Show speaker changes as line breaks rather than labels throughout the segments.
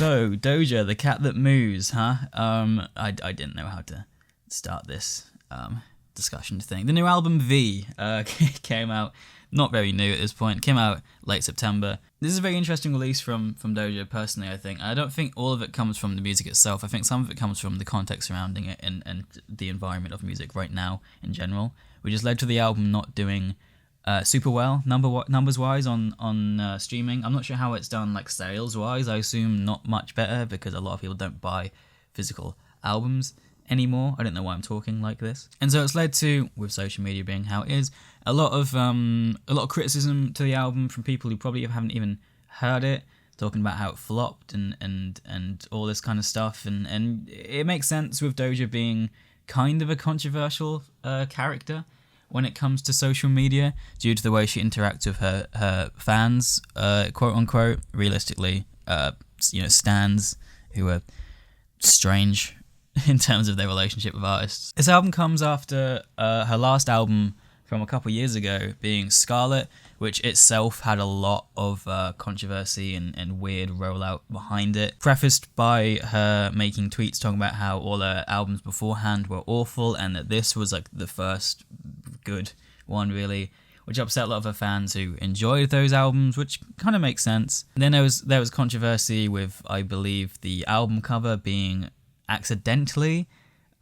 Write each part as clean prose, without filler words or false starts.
So, Doja, the cat that moos, huh? I didn't know how to start this discussion thing. The new album V came out, not very new at this point, came out late September. This is a very interesting release from Doja, personally, I think. I don't think all of it comes from the music itself. I think some of it comes from the context surrounding it and the environment of music right now in general, which has led to the album not doing super well numbers-wise on streaming. I'm not sure how it's done like sales-wise. I assume not much better because a lot of people don't buy physical albums anymore. I don't know why I'm talking like this. And so it's led to, with social media being how it is, a lot of criticism to the album from people who probably haven't even heard it, talking about how it flopped and all this kind of stuff. And it makes sense with Doja being kind of a controversial character when it comes to social media, due to the way she interacts with her fans, quote unquote, realistically, stans who are strange in terms of their relationship with artists. This album comes after her last album from a couple years ago, being Scarlet, which itself had a lot of controversy and weird rollout behind it, prefaced by her making tweets talking about how all her albums beforehand were awful and that this was like the first good one, really, which upset a lot of her fans who enjoyed those albums, which kind of makes sense. And then there was controversy with, I believe, the album cover being accidentally,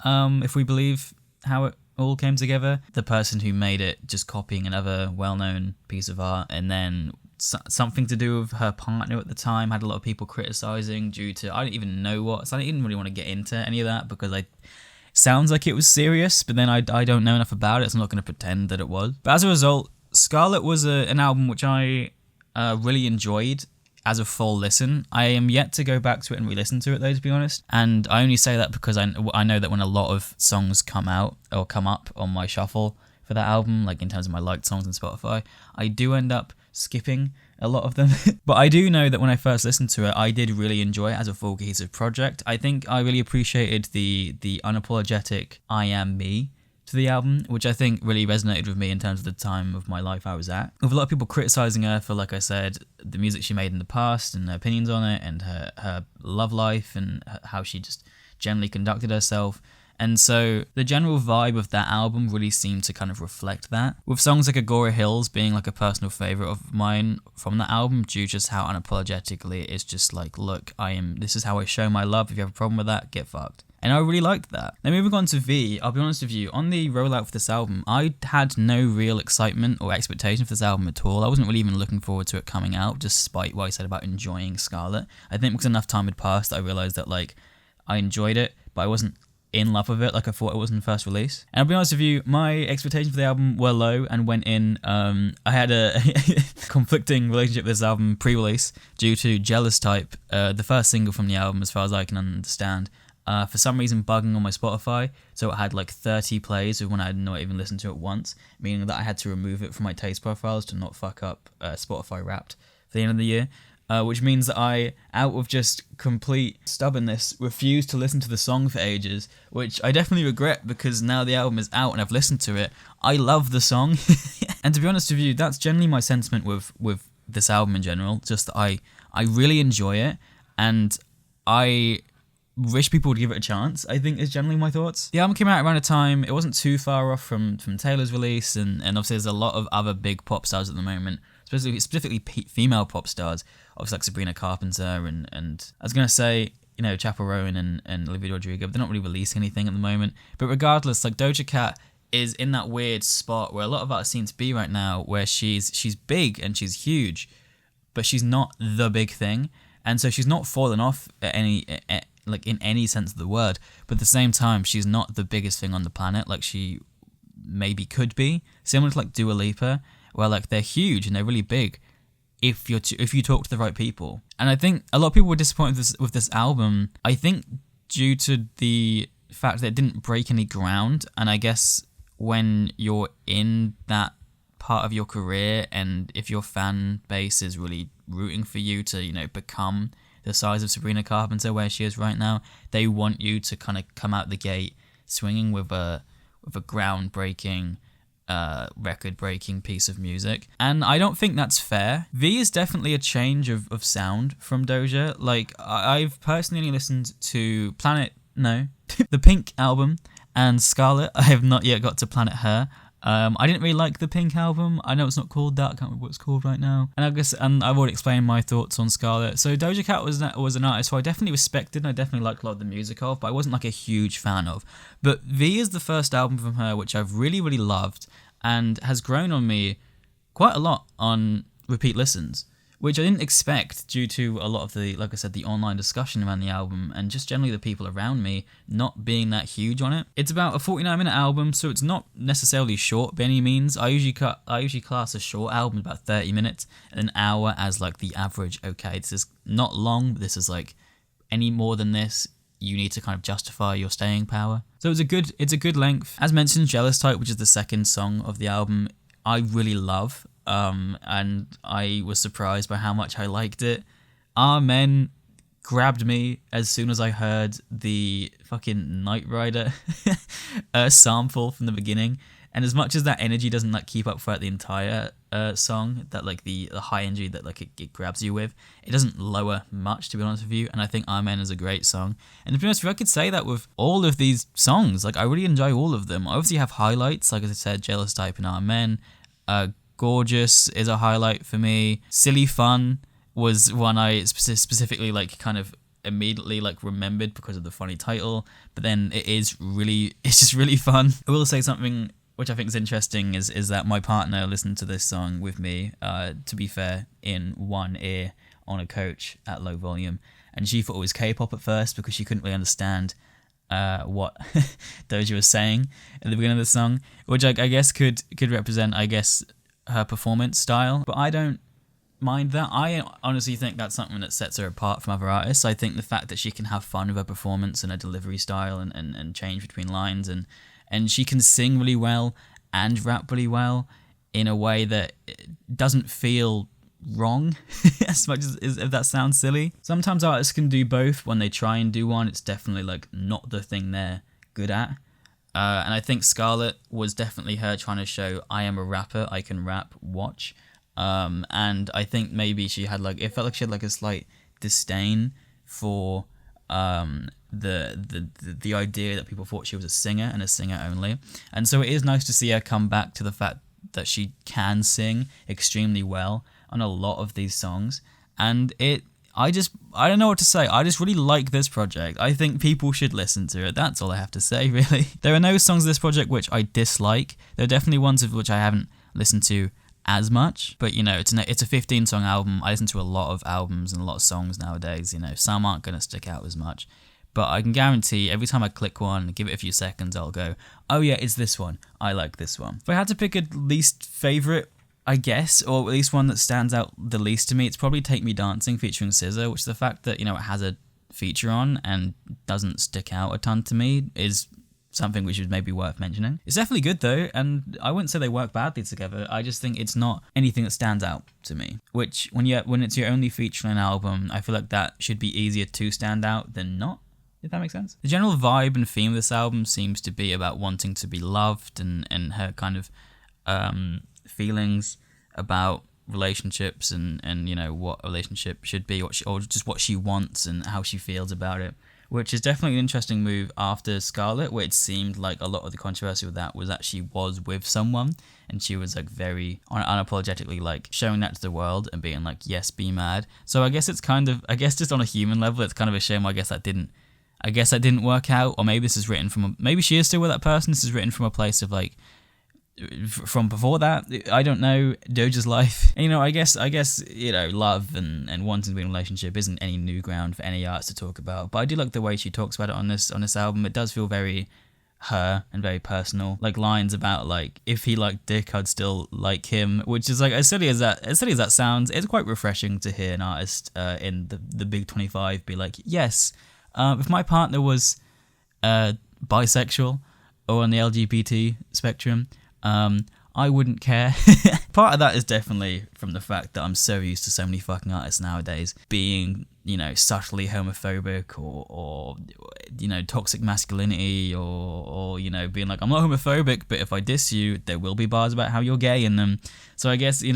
if we believe how it all came together, the person who made it just copying another well-known piece of art, and then something to do with her partner at the time had a lot of people criticizing due to, I don't even know what, so I didn't really want to get into any of that because sounds like it was serious, but then I don't know enough about it, so I'm not going to pretend that it was. But as a result, Scarlet was an album which I really enjoyed as a full listen. I am yet to go back to it and re-listen to it, though, to be honest. And I only say that because I know that when a lot of songs come out or come up on my shuffle for that album, like in terms of my liked songs on Spotify, I do end up skipping a lot of them. But I do know that when I first listened to it, I did really enjoy it as a full cohesive project. I think I really appreciated the unapologetic I am me to the album, which I think really resonated with me in terms of the time of my life I was at. With a lot of people criticizing her for, like I said, the music she made in the past and her opinions on it and her love life and how she just generally conducted herself. And so the general vibe of that album really seemed to kind of reflect that. With songs like Agora Hills being like a personal favorite of mine from that album, due just how unapologetically it's just like, look, this is how I show my love. If you have a problem with that, get fucked. And I really liked that. Now moving on to V, I'll be honest with you, on the rollout for this album, I had no real excitement or expectation for this album at all. I wasn't really even looking forward to it coming out, despite what I said about enjoying Scarlet. I think because enough time had passed, I realised that I enjoyed it, but I wasn't in love with it like I thought it was in the first release. And I'll be honest with you, my expectations for the album were low and went in. I had a conflicting relationship with this album pre-release due to Jealous Type, the first single from the album as far as I can understand. For some reason bugging on my Spotify, so it had 30 plays when I had not even listened to it once, meaning that I had to remove it from my taste profiles to not fuck up Spotify Wrapped for the end of the year. Which means that I, out of just complete stubbornness, refused to listen to the song for ages, which I definitely regret because now the album is out and I've listened to it, I love the song. And to be honest with you, that's generally my sentiment with this album in general, just that I really enjoy it, and I wish people would give it a chance, I think is generally my thoughts. The album came out around a time, it wasn't too far off from Taylor's release, and obviously there's a lot of other big pop stars at the moment, specifically female pop stars, obviously like Sabrina Carpenter and I was going to say, Chappell Rowan and Olivia Rodrigo, but they're not really releasing anything at the moment. But regardless, Doja Cat is in that weird spot where a lot of artists seem to be right now, where she's big and she's huge, but she's not the big thing, and so she's not fallen off at in any sense of the word, but at the same time, she's not the biggest thing on the planet like she maybe could be. Similar to Dua Lipa, where they're huge and they're really big if you talk to the right people. And I think a lot of people were disappointed with this album, I think due to the fact that it didn't break any ground. And I guess when you're in that part of your career, and if your fan base is really rooting for you to become the size of Sabrina Carpenter where she is right now, they want you to kind of come out the gate swinging with a groundbreaking record-breaking piece of music, and I don't think that's fair. V is definitely a change of sound from Doja. Like, I've personally listened to the Pink album and Scarlet. I have not yet got to Planet Her. I didn't really like the Pink album. I know it's not called that. I can't remember what it's called right now. And I've already explained my thoughts on Scarlet. So Doja Cat was an artist who I definitely respected and I definitely liked a lot of the music of, but I wasn't like a huge fan of. But V is the first album from her which I've really, really loved and has grown on me quite a lot on repeat listens, which I didn't expect due to a lot of the, like I said, the online discussion around the album and just generally the people around me not being that huge on it. It's about a 49-minute album, so it's not necessarily short by any means. I usually class a short album about 30 minutes and an hour as like the average. Okay, this is not long, but this is like any more than this, you need to kind of justify your staying power. So it's a good length. As mentioned, Jealous Type, which is the second song of the album, I really love. And I was surprised by how much I liked it. Amen grabbed me as soon as I heard the fucking Knight Rider sample from the beginning. And as much as that energy doesn't like keep up throughout the entire song, that like the high energy that like it grabs you with, it doesn't lower much, to be honest with you. And I think Amen is a great song. And to be honest with you, I could say that with all of these songs. Like, I really enjoy all of them. I obviously have highlights, like as I said, Jealous Type and Amen. Gorgeous is a highlight for me. Silly Fun was one I specifically like kind of immediately like remembered because of the funny title, but then it's just really fun. I will say something which I think is interesting is that my partner listened to this song with me, to be fair, in one ear on a coach at low volume, and she thought it was K-pop at first because she couldn't really understand what Doja was saying at the beginning of the song, which I guess could represent, I guess, her performance style, but I don't mind that. I honestly think that's something that sets her apart from other artists. I think the fact that she can have fun with her performance and her delivery style and change between lines, and she can sing really well and rap really well in a way that doesn't feel wrong as much as if that sounds silly. Sometimes artists can do both. When they try and do one, it's definitely like not the thing they're good at. And I think Scarlet was definitely her trying to show, I am a rapper, I can rap, watch. And I think maybe it felt like she had like a slight disdain for the idea that people thought she was a singer and a singer only. And so it is nice to see her come back to the fact that she can sing extremely well on a lot of these songs. And I don't know what to say. I just really like this project. I think people should listen to it. That's all I have to say, really. There are no songs of this project which I dislike. There are definitely ones of which I haven't listened to as much. But, you know, it's a 15-song album. I listen to a lot of albums and a lot of songs nowadays. You know, some aren't going to stick out as much. But I can guarantee every time I click one, give it a few seconds, I'll go, oh yeah, it's this one. I like this one. If I had to pick a least favourite, I guess, or at least one that stands out the least to me, it's probably Take Me Dancing featuring SZA, which the fact that, you know, it has a feature on and doesn't stick out a ton to me is something which is maybe worth mentioning. It's definitely good though, and I wouldn't say they work badly together. I just think it's not anything that stands out to me, which when it's your only feature on an album, I feel like that should be easier to stand out than not, if that makes sense. The general vibe and theme of this album seems to be about wanting to be loved and her kind of feelings about relationships and you know what a relationship should be, or just what she wants and how she feels about it, which is definitely an interesting move after Scarlet, where it seemed like a lot of the controversy with that was that she was with someone and she was like very unapologetically like showing that to the world and being like, yes, be mad. So I guess it's kind of, I guess just on a human level, it's kind of a shame. I guess that didn't work out, or maybe this is written from maybe she is still with that person. This is written from a place of like from before that. I don't know Doja's life. And, you know, I guess you know, love and wanting to be in a relationship isn't any new ground for any artist to talk about. But I do like the way she talks about it on this album. It does feel very her and very personal. Like lines about like, if he liked dick, I'd still like him, which is like as silly as that sounds, it's quite refreshing to hear an artist in the big 25 be like, yes, if my partner was bisexual or on the LGBT spectrum, I wouldn't care. Part of that is definitely from the fact that I'm so used to so many fucking artists nowadays being subtly homophobic or toxic masculinity or being like, I'm not homophobic, but if I diss you, there will be bars about how you're gay in them. So I guess, take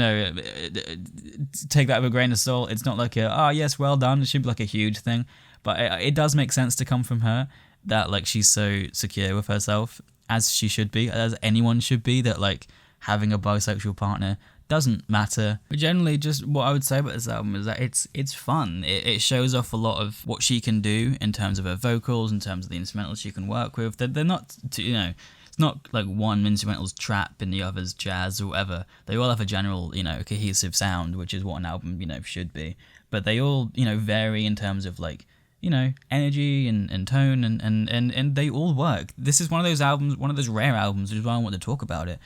that with a grain of salt. It's not like yes, well done. It should be like a huge thing. But it does make sense to come from her that like she's so secure with herself, as she should be, as anyone should be, that like having a bisexual partner doesn't matter. But generally, just what I would say about this album is that it's fun. It shows off a lot of what she can do in terms of her vocals, in terms of the instrumentals she can work with. They're not, it's not like one instrumental's trap and the other's jazz or whatever. They all have a general, cohesive sound, which is what an album, should be. But they all, vary in terms of like, energy and tone and they all work. This is one of those albums, one of those rare albums, which is why I want to talk about it.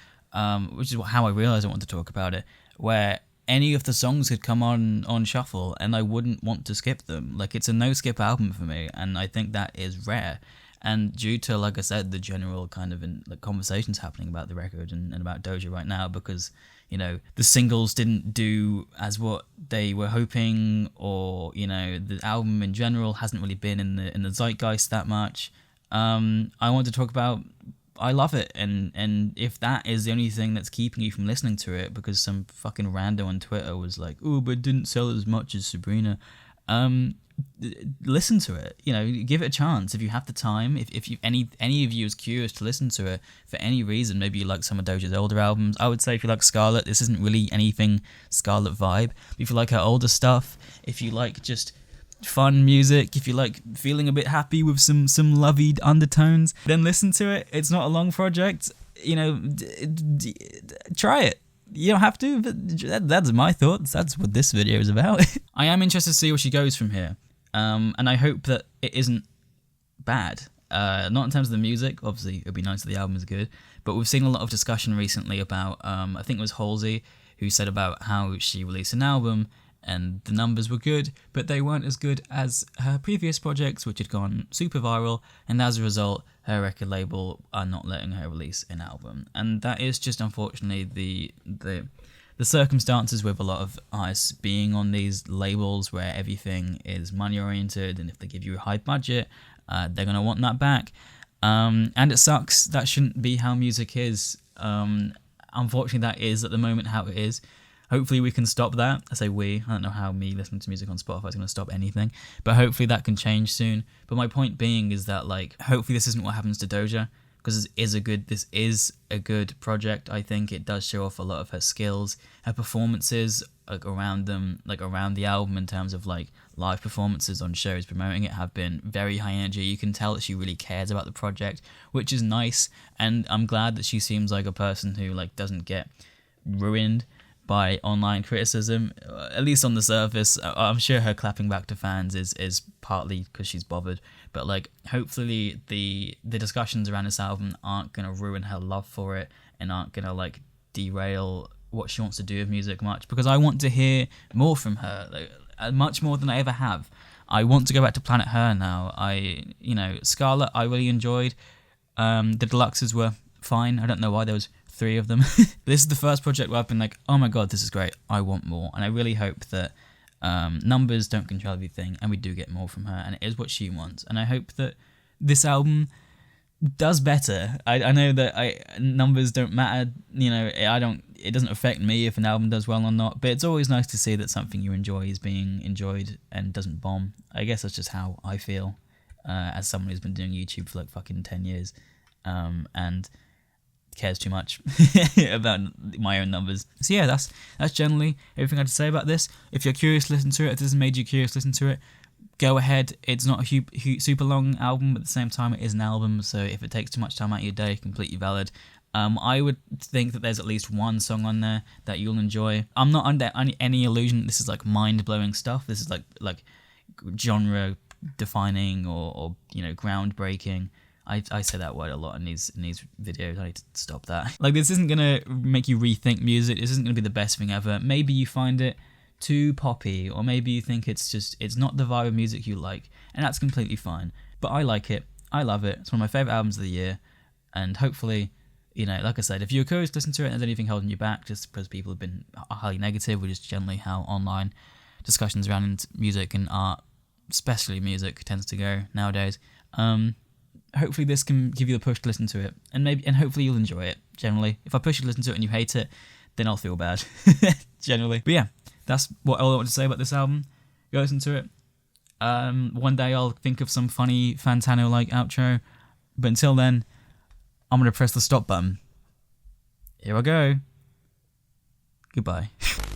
Which is how I realised I wanted to talk about it, where any of the songs could come on shuffle and I wouldn't want to skip them. Like, it's a no-skip album for me, and I think that is rare. And due to, like I said, the general kind of conversations happening about the record and about Doja right now, because, the singles didn't do as what they were hoping, or, the album in general hasn't really been in the zeitgeist that much, I want to talk about I love it, and if that is the only thing that's keeping you from listening to it because some fucking rando on Twitter was like, oh, but it didn't sell as much as Sabrina, listen to it. Give it a chance if you have the time. If you any of you is curious to listen to it for any reason, maybe you like some of Doja's older albums. I would say if you like Scarlet, this isn't really anything Scarlet vibe. But if you like her older stuff, if you like just fun music, if you like feeling a bit happy with some lovey undertones, then listen to it. It's not a long project. Try it. You don't have to, but that's my thoughts. That's what this video is about. I am interested to see where she goes from here. And I hope that it isn't bad. Not in terms of the music. Obviously, it would be nice if the album is good. But we've seen a lot of discussion recently about, I think it was Halsey, who said about how she released an album and the numbers were good, but they weren't as good as her previous projects, which had gone super viral, and as a result, her record label are not letting her release an album. And that is just, unfortunately, the circumstances with a lot of artists being on these labels where everything is money-oriented, and if they give you a high budget, they're going to want that back. And it sucks. That shouldn't be how music is. Unfortunately, that is, at the moment, how it is. Hopefully we can stop that. I say we. I don't know how me listening to music on Spotify is going to stop anything. But hopefully that can change soon. But my point being is that, like, hopefully this isn't what happens to Doja. Because this is a good project. I think it does show off a lot of her skills. Her performances around the album in terms of, like, live performances on shows promoting it have been very high energy. You can tell that she really cares about the project, which is nice. And I'm glad that she seems like a person who, like, doesn't get ruined by online criticism, at least on the surface. I'm sure her clapping back to fans is partly because she's bothered, but like hopefully the discussions around this album aren't gonna ruin her love for it and aren't gonna like derail what she wants to do with music much, because I want to hear more from her, like, much more than I ever have. I want to go back to Planet Her now. Scarlet I really enjoyed. The deluxes were fine. I don't know why there was 3 of them. This is the first project where I've been like, oh my god, this is great, I want more. And I really hope that numbers don't control everything and we do get more from her, and it is what she wants. And I hope that this album does better. I know that numbers don't matter, it doesn't affect me if an album does well or not, but it's always nice to see that something you enjoy is being enjoyed and doesn't bomb. I guess that's just how I feel, as someone who's been doing YouTube for like fucking 10 years, and cares too much about my own numbers. So yeah, that's generally everything I have to say about this. If you're curious, listen to it. If this has made you curious, listen to it. Go ahead. It's not a super long album, but at the same time, it is an album. So if it takes too much time out of your day, completely valid. I would think that there's at least one song on there that you'll enjoy. I'm not under any illusion that this is like mind-blowing stuff. This is like genre defining or groundbreaking. I say that word a lot in these videos. I need to stop that. Like, this isn't gonna make you rethink music. This isn't gonna be the best thing ever. Maybe you find it too poppy, or maybe you think it's not the vibe of music you like, and that's completely fine. But I like it. I love it. It's one of my favorite albums of the year, and hopefully, like I said, if you're curious to listen to it and there's anything holding you back, just because people have been highly negative, which is generally how online discussions around music and art especially music tends to go nowadays. Hopefully this can give you the push to listen to it, and hopefully you'll enjoy it. Generally, if I push you to listen to it and you hate it, then I'll feel bad. Generally, but yeah, that's all I want to say about this album. Go listen to it. One day I'll think of some funny Fantano-like outro, but until then, I'm gonna press the stop button. Here I go. Goodbye.